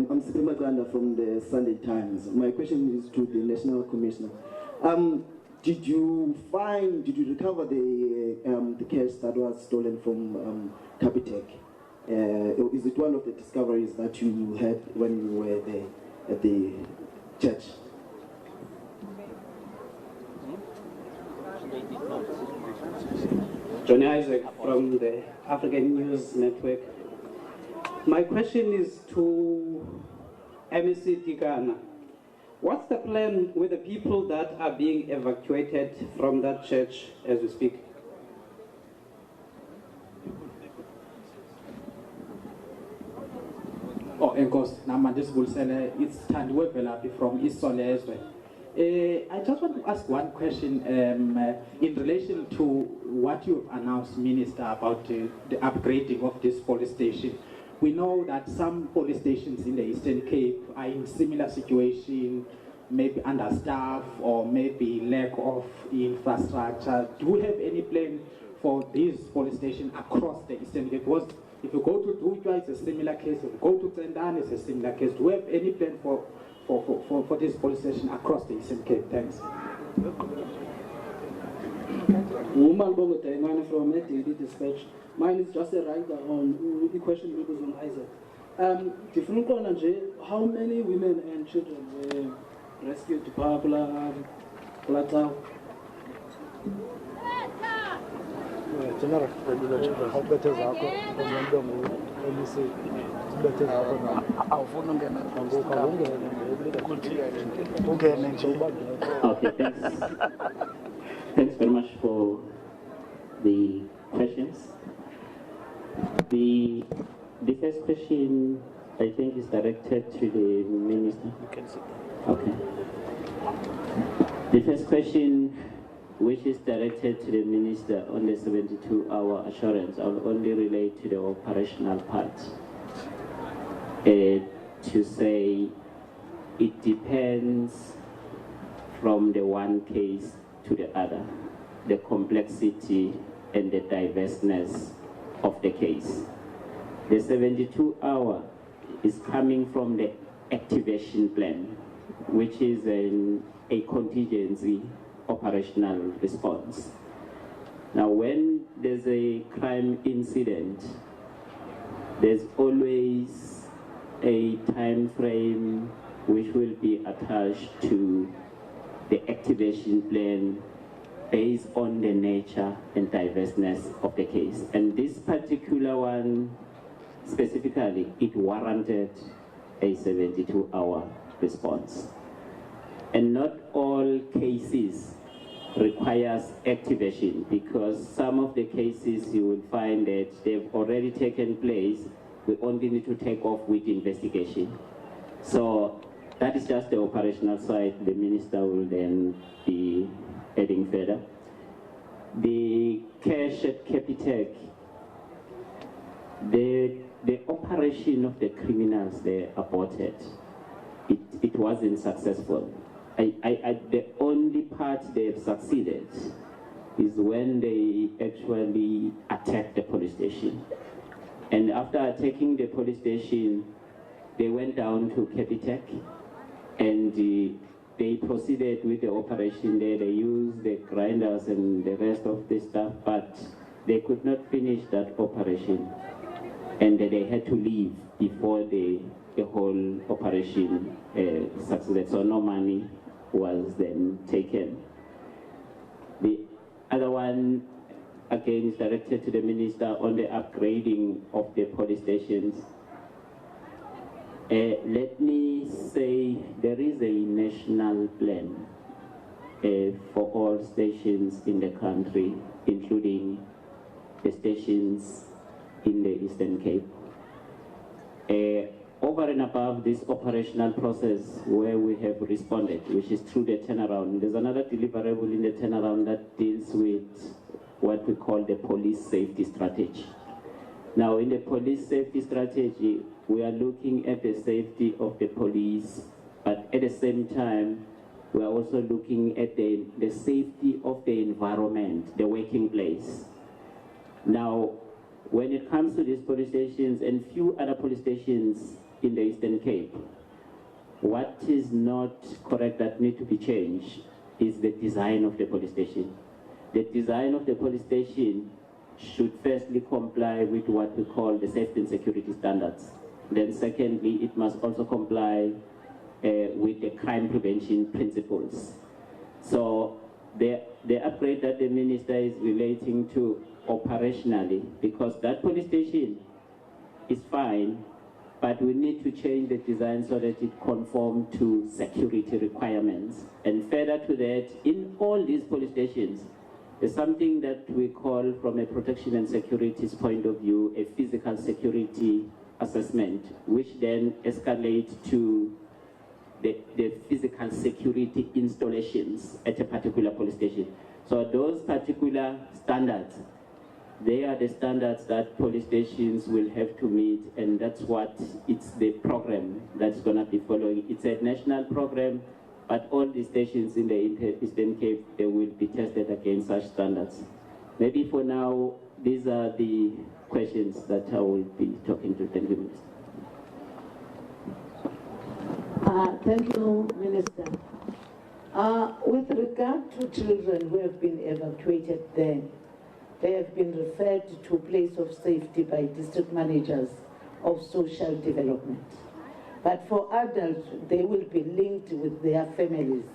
I'm Sipima Ganda from the Sunday Times. My question is to the National Commissioner. Did you recover the cash that was stolen from Capitec? Is it one of the discoveries that you had when you were there at the church? Johnny Isaac from the African News Network. My question is to MEC Tikana. What's the plan with the people that are being evacuated from that church as we speak? Enkosi, namandisibulisele, it's Thandiwe Velaphi from Isolezwe. I just want to ask one question in relation to what you've announced, Minister, about the upgrading of this police station. We know that some police stations in the Eastern Cape are in similar situation, maybe understaffed or maybe lack of infrastructure. Do we have any plan for these police stations across the Eastern Cape? Because if you go to Dutwa, it's a similar case. If you go to Tsendan, it's a similar case. Do we have any plan for this police station across the Eastern Cape? Thanks. From a Daily Dispatch. Mine is just a writer on the question because on Isaac. Different corner, how many women and children were rescued to Papula, Platau? General, how better is our Okay, thanks. Thanks very much for the questions. The first question, I think, is directed to the Minister. You can sit down. Okay. The first question, which is directed to the Minister on the 72-hour assurance, I'll only relate to the operational part. To say it depends from the one case to the other, the complexity and the diverseness of the case. The 72-hour is coming from the activation plan, which is a contingency operational response. Now, when there's a crime incident, there's always a time frame which will be attached to the activation plan based on the nature and diverseness of the case. And this particular one, specifically, it warranted a 72-hour response. And not all cases requires activation, because some of the cases you will find that they've already taken place, we only need to take off with investigation. So that is just the operational side. The Minister will then be adding further. The cash at Capitec, the operation of the criminals there aborted. It wasn't successful. The only part they've succeeded is when they actually attacked the police station. And after attacking the police station, they went down to Capitec and they proceeded with the operation there. They used the grinders and the rest of the stuff, but they could not finish that operation. And they had to leave before the whole operation succeeded. So no money was then taken. The other one, again, is directed to the Minister on the upgrading of the police stations. Let me say there is a national plan for all stations in the country, including the stations in the Eastern Cape. Over and above this operational process where we have responded, which is through the turnaround, there's another deliverable in the turnaround that deals with what we call the police safety strategy. Now, in the police safety strategy, we are looking at the safety of the police, but at the same time, we are also looking at the safety of the environment, the working place. Now, when it comes to these police stations and few other police stations in the Eastern Cape, what is not correct that need to be changed is the design of the police station. The design of the police station should firstly comply with what we call the safety and security standards. Then secondly, it must also comply with the crime prevention principles. So the upgrade that the minister is relating to operationally, because that police station is fine, but we need to change the design so that it conforms to security requirements. And further to that, in all these police stations, there's something that we call, from a protection and security's point of view, a physical security assessment, which then escalates to the physical security installations at a particular police station. So those particular standards, they are the standards that police stations will have to meet, and that's what it's the program that's going to be following. It's a national program, but all the stations in the Eastern Cape, they will be tested against such standards. Maybe for now, these are the questions that I will be talking to. Thank you, Minister. Thank you, Minister. With regard to children who have been evacuated there, they have been referred to place of safety by district managers of social development. But for adults, they will be linked with their families,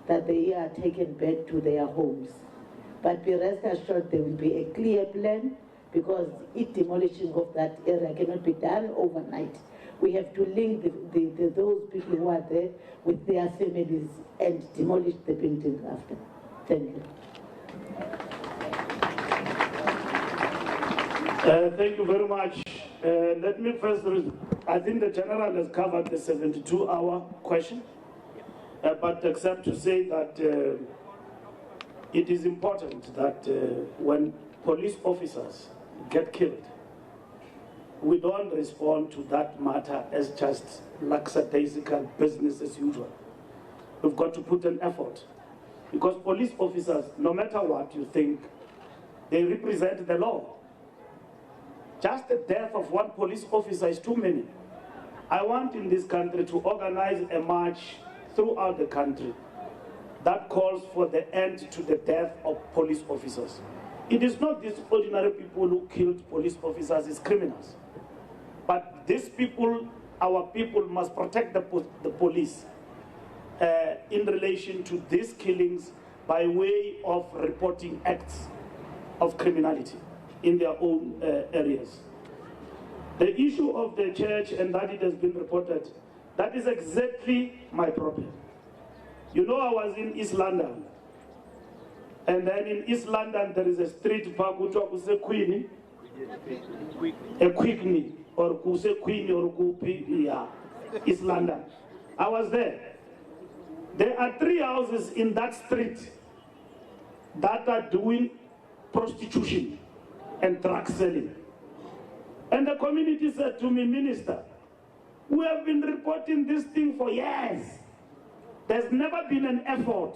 that they are taken back to their homes. But be rest assured there will be a clear plan, because demolishing of that area cannot be done overnight. We have to link those people who are there with their families and demolish the building after. Thank you. Thank you very much. Let me first, I think the General has covered the 72-hour question, but except to say that it is important that when police officers get killed, we don't respond to that matter as just lackadaisical business as usual. We've got to put an effort, because police officers, no matter what you think, they represent the law. Just the death of one police officer is too many. I want in this country to organize a march throughout the country that calls for the end to the death of police officers. It is not these ordinary people who killed police officers as criminals. But these people, our people, must protect the police in relation to these killings by way of reporting acts of criminality in their own areas. The issue of the church, and that it has been reported, that is exactly my problem. You know, I was in East London, and then in East London there is a street park which was a Queenie, a Quickney, or Kuse Queen, or Kupi, yeah, East London. I was there. There are 3 houses in that street that are doing prostitution and drug selling. And the community said to me, Minister, we have been reporting this thing for years. There's never been an effort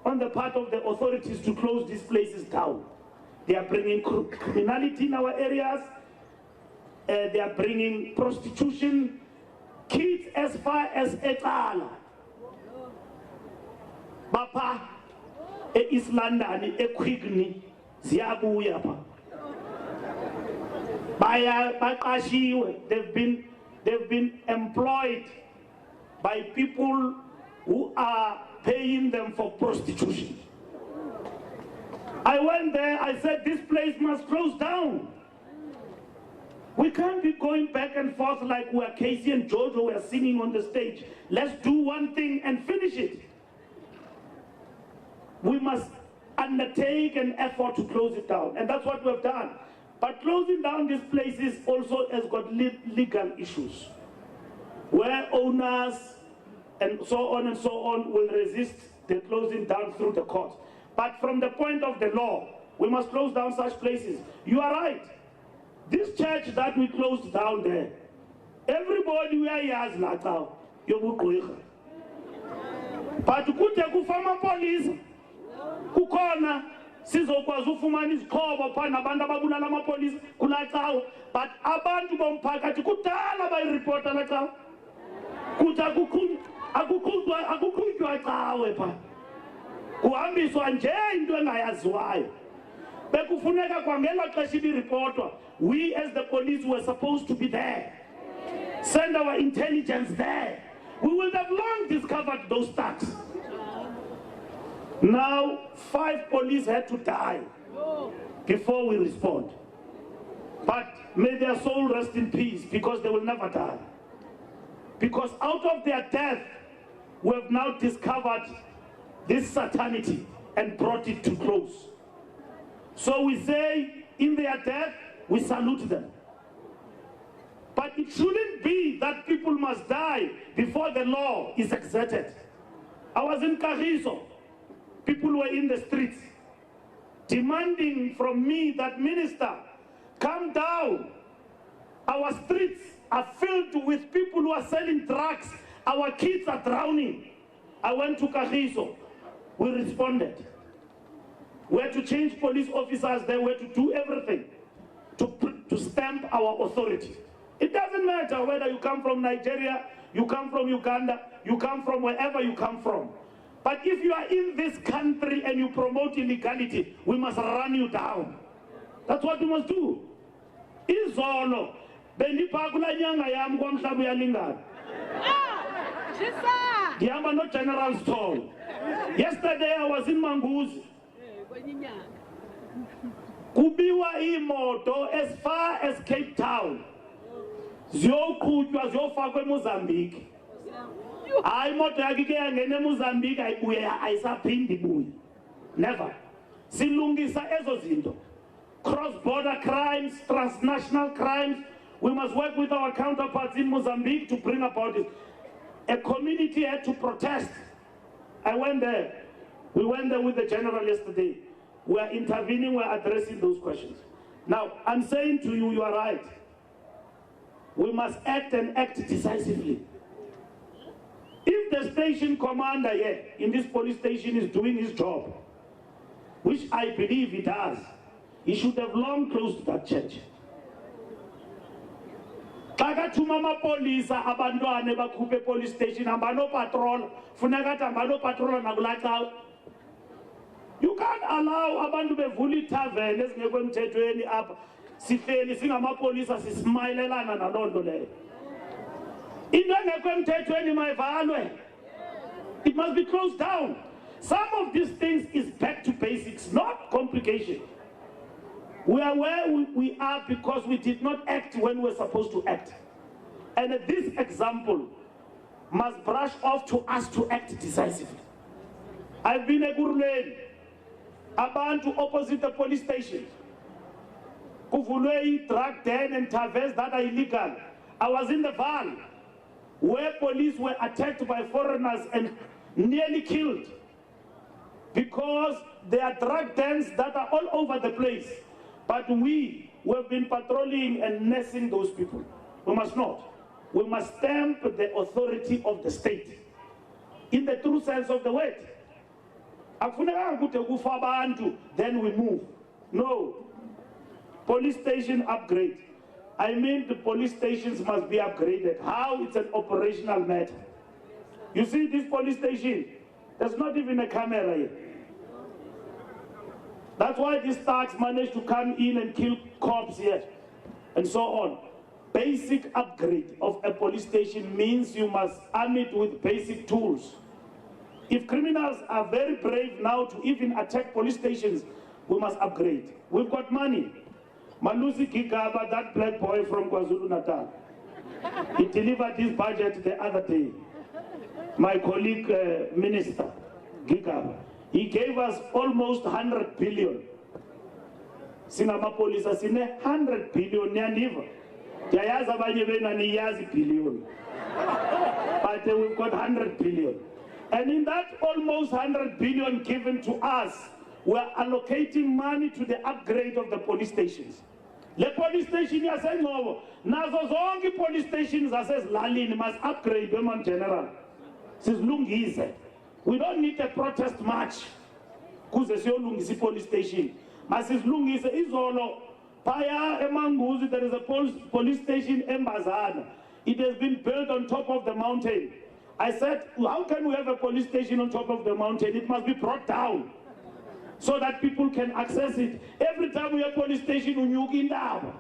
on the part of the authorities to close these places down. They are bringing criminality in our areas. They are bringing prostitution, kids as far as Etala. Bapa, East London, Quickney, Ziabuya. They've been employed by people who are paying them for prostitution. I went there, I said, this place must close down. We can't be going back and forth like we're Casey and Jojo, we're singing on the stage. Let's do one thing and finish it. We must undertake an effort to close it down, and that's what we've done. But closing down these places also has got legal issues, where owners and so on will resist the closing down through the court. But from the point of the law, we must close down such places. You are right. This church that we closed down there, everybody where he has now, but kute kufama police, kukona, sizokwazi ufumana izikhobo phana abantu ababulala amapolice kulaxawo, but abantu bomphakathi kudala bayiripota laxawo. Kuthi akuqhutywa cawe pha. Kuhambiswa nje into engayaziwayo. Bekufuneka kwangela xesha ibiripotwa, we as the police were supposed to be there. Send our intelligence there. We would have long discovered those thugs. Now, 5 police had to die before we respond. But may their soul rest in peace, because they will never die. Because out of their death, we have now discovered this satanity and brought it to close. So we say, in their death, we salute them. But it shouldn't be that people must die before the law is exerted. I was in Kagiso. People were in the streets demanding from me that, minister, come down. Our streets are filled with people who are selling drugs. Our kids are drowning. I went to Kagiso. We responded. We had to change police officers there. We had to do everything to stamp our authority. It doesn't matter whether you come from Nigeria, you come from Uganda, you come from wherever you come from. But if you are in this country and you promote illegality, we must run you down. That's what we must do. Izolo, bendipakula nyanga yam kwa mhlabu ya Lingana. Diamba no general store. Yesterday I was in Manguzi. Kubiwa imoto as far as Cape Town. Ziyoqhutywa ziyofakwa eMozambique. Hayi imoto yakhe ke yangena eMozambique ayibuye ayisaphindi ibuye. Never. Silungisa ezo zinto. Cross-border crimes, transnational crimes. We must work with our counterparts in Mozambique to bring about it. A community had to protest. I went there. We went there with the general yesterday. We are intervening, we are addressing those questions. Now, I'm saying to you, you are right. We must act and act decisively. If the station commander here in this police station is doing his job, which I believe he does, he should have long closed that church. Xakathuma amapolisa abantwana bakhuphe police station ambano patrol funeka athi ambano patrol nakulaxawo. You can't allow abantu bevula itavern ezingekho emthethweni apha sihleli singamapolisa sismayilelana naloo nto leyo. Into engekho emthethweni mayivalwe. It must be closed down. Some of these things is back to basics, not complication. We are where we are because we did not act when we were supposed to act. And this example must brush off to us to act decisively. I've been a Guruleni, abantu opposite the police station. Kuvulwe drug den and taverns that are illegal. I was in the van where police were attacked by foreigners and nearly killed because there are drug dens that are all over the place. But we have been patrolling and nursing those people. We must not. We must stamp the authority of the state in the true sense of the word. Then we move. No. Police station upgrade. I mean the police stations must be upgraded. How? It's an operational matter. You see this police station, there's not even a camera here. That's why these thugs managed to come in and kill cops here and so on. Basic upgrade of a police station means you must arm it with basic tools. If criminals are very brave now to even attack police stations, we must upgrade. We've got money. Malusi Gigaba, that black boy from KwaZulu-Natal, he delivered his budget the other day. My colleague, Minister Gigaba, he gave us almost 100 billion singamapolisa sine 100 billion niyandiva ndiyayazi abanye bena niyazi billion but we've got 100 billion and in that almost 100 billion given to us we're allocating money to the upgrade of the police stations. Le police station yaseNgcobo nazo zonke police stations zasezilalini must upgrade them on general. Sizilungise. We don't need a protest march kuze siyolungisa police station. Masizilungise izolo phaya eManguzi there is a police station eMbazana. It has been built on top of the mountain. I said, how can we have a police station on top of the mountain? It must be brought down so that people can access it. Every time we have police station unyuka indaba.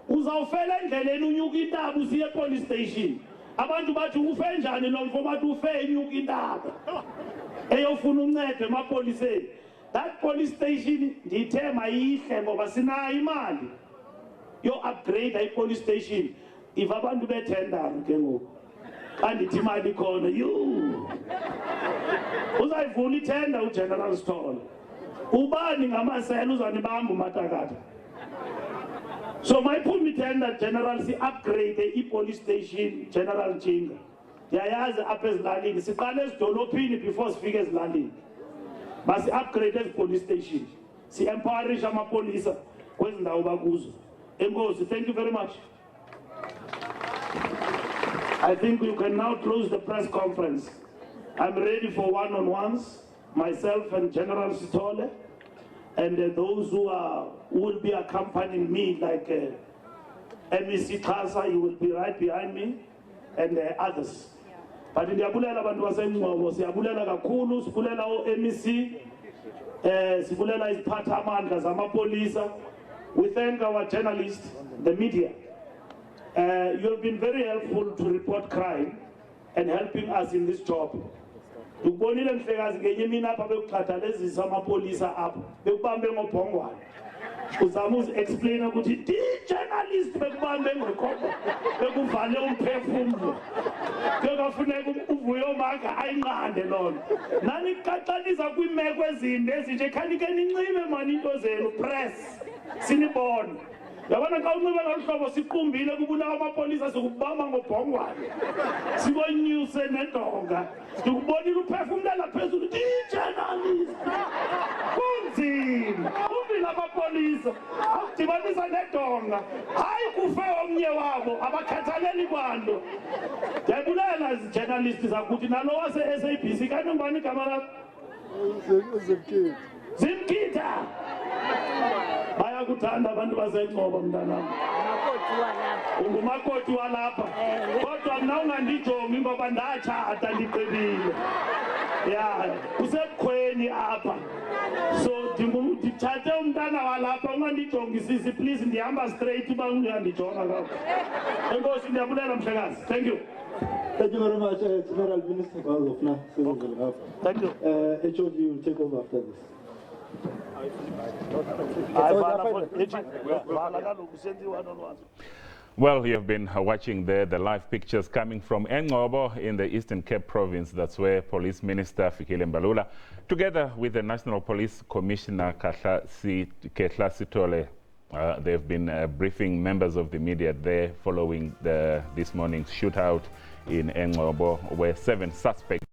Uzawufela endleleni unyuka indaba usiye police station. Abantu bathi ufe njani lo mfo bathi ufe enyuka indaba. Eyofuna uncedo emapoliseni. That police station ndithe mayihle ngoba sinayo imali yo upgrade a police station. If abantu betender ke ngoku andithi imali khona you uzayivula itender uGeneral Stone ubani ngamasela uzanibamba umatakata. So my phumi tender general si upgrade police station General Jinga yayazi apha ezilalini siqale ezidolophini before sifike ezilalini basi upgrade police station si empowerish amapolisa kwezi ndawo bakuzo. Enkosi, thank you very much. I think you can now close the press conference. I'm ready for one-on-ones, myself and General Sithole, and those who will be accompanying me, like MEC Kasa, you will be right behind me, and others. But in the Abulela Banduasengo, Siabulela Kakulu, Sibulela MEC, Sibulela is Pataman, Kazama Polisa. We thank our journalists, the media. You have been very helpful to report crime and helping us in this job. Ukubonile mhlekazi ngenye mina apha bekukhathalezisa amapolisa apha bekubambe ngobhongwane uzama uzi-explain ukuthi di-journalist bekubambe Ngcobo bekuvale umphefumlo kekafuneka uvuyo maka ayinqande lona nani kuqaqanisa kwiimeko ezinde ezinje khanike nincime mani into zenu press sinibone. Yabona xa unxibe ngolu hlobo siqumbile kubulawa amapolisa sikubamba ngobhongwane sibonyuse nedonga sikubonile uphefumlela phezulu di-journalist kunzima ubile amapolisa akudibanisa nedonga hayi kufe omnye wabo abakhathaleli kwanto. Ndiyabulela zi-journalist zakuthi nalo wase-SABC kanti ngubani igama lakho? Zimkitha. Bayakuthanda abantu baseNgcobo mntanami. Ungumakoti walapha. Kodwa mna ungandijongi ngoba ndatshata ndiqebile. Ya, usebukhweni apha. So ndithathe umntana walapha ungandijongisisi please ndihamba straight uba ungandijonga kakho. Enkosi ndiyabulela mhlekazi. Thank you. Thank you very much, General Minister Gwazofna. Thank you. HOD will take over after this. Well, you have been watching there the live pictures coming from Ngcobo in the Eastern Cape Province. That's where Police Minister Fikile Mbalula, together with the National Police Commissioner Kehla Sithole, they've been briefing members of the media there following this morning's shootout in Ngcobo, where 7 suspects